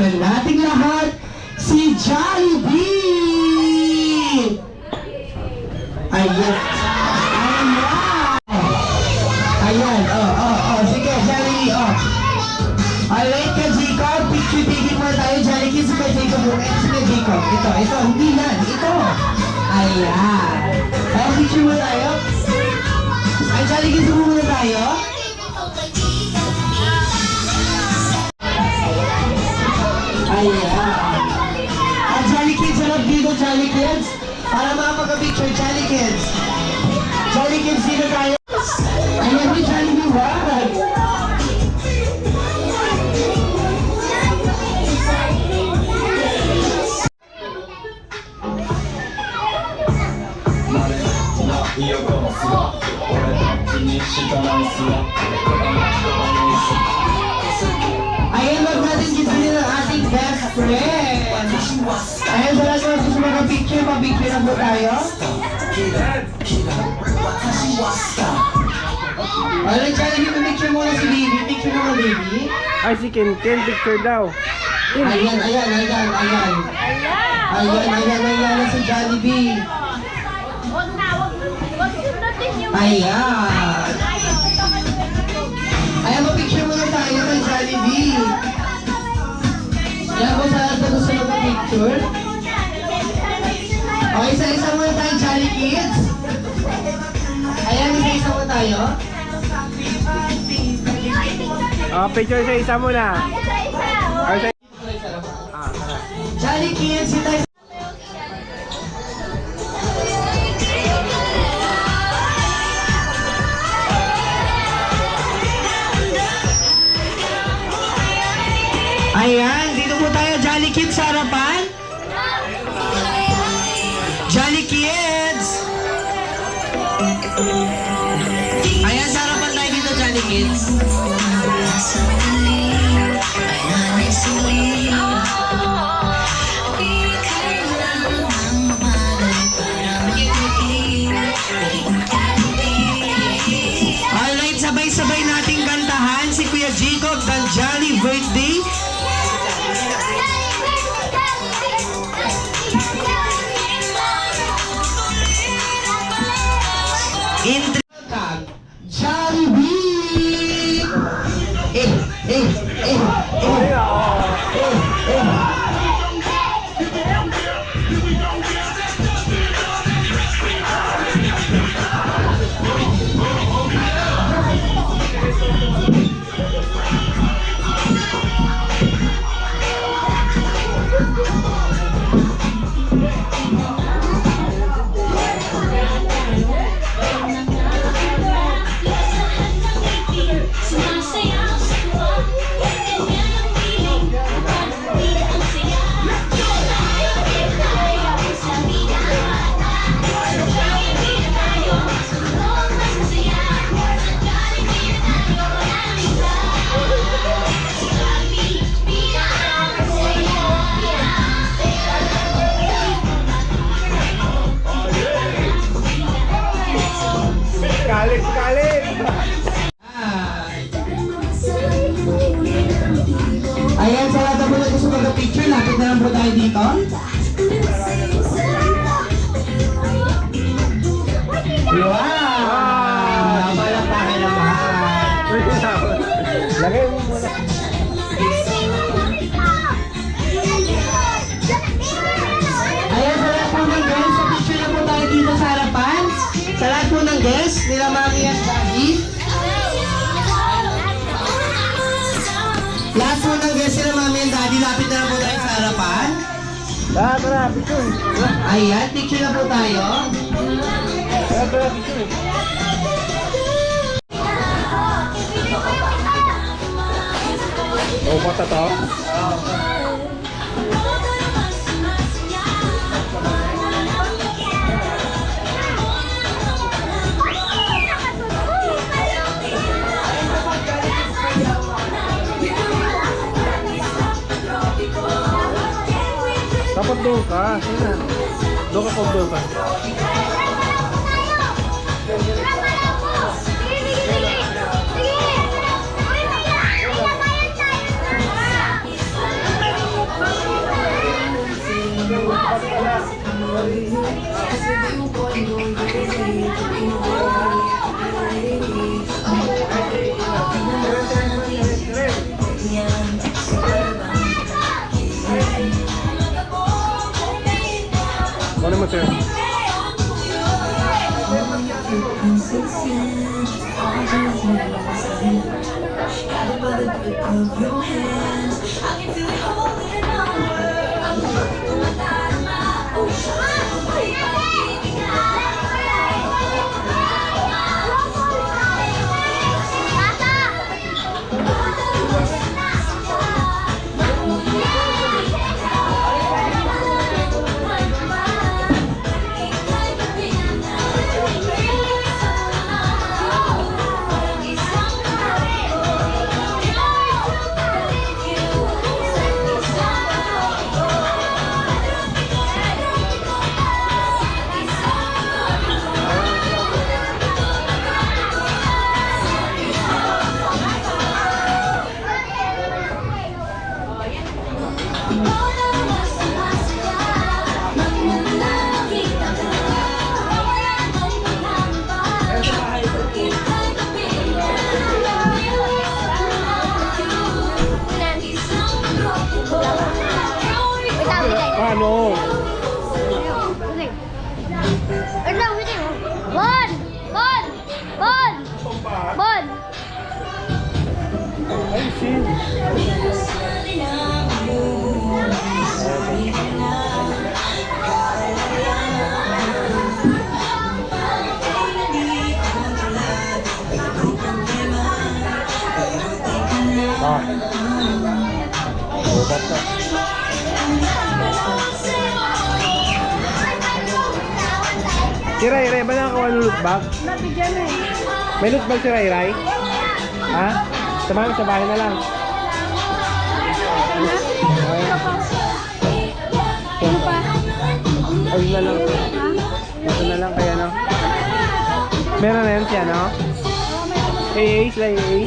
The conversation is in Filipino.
friend nating lahat, si Jollibee! Ayan. Ayan. Sige, Jollibee, Alright ka, Jacob. Picture taking mo tayo. Jollibee, kids ka, Jacob. Sige, Jacob. Ito. Hindi yan. Ito. Ayan. Picture mo tayo. Ay, Jollibee, kids mo muna tayo. Ayan. Jolly Kids, harap dito, Jolly Kids. Para makapag-picture, Jolly Kids. Jolly Kids, dito tayo. Ayan, may Jolly Kids, wag. Ayan, wag natin gitinin ang ating best friend. Ayan, sa lahat ng gusto mag-picture, pa-picture na po tayo. Alright, Jollibee, pa-picture muna si Baby. Picture mo na, Baby. Ay, si Ken, picture daw. Ayan. Ayan, si Jollibee. Ayan. Ayan, pa-picture muna tayo kay Jollibee. Yan po sa lahat na gusto mag-picture. Okay, isa-isa muna tayo, Jolly Kids. Ayan, isa-isa muna tayo. Picture sa isa muna. Jolly Kids, ito. Ayan, dito po tayo, Jolly Kids sa harapan. Jolly Kids! Ayan, sa harapan tayo dito, Jolly Kids. Alright, sabay-sabay nating kantahan si Kuya Jacob ng Jolly Birthday. Jollibee! Kalit. Ayan, sa lahat po na gusto mag-picture, lapit na lang po tayo dito. Wow! Palakpakan naman. Lagay mo muna. Ayan, sa lahat po ng guys, picture na po tayo dito sa harapan. Sa lahat po ng guys, nila Mami at Daddy. Lahat po ng guys, nila Mami at Daddy, lapit na lang po tayo sa harapan. Tara, picture. Ayan, picture na po tayo. Tara, picture. Bata to? Dapat doon ka. Sina? Doon ka pag doon ka. Ano mo, sir? Ano? Ay, sis. Ah. Bubat na. Si Ray, ba nakakuha ng loot bag? May loot bag si Ray? Ha? Samahan sa bahay na lang. Ano pa? Ay na lang. Ito na lang kaya no? Meron na yan siya no? AA, sila AA.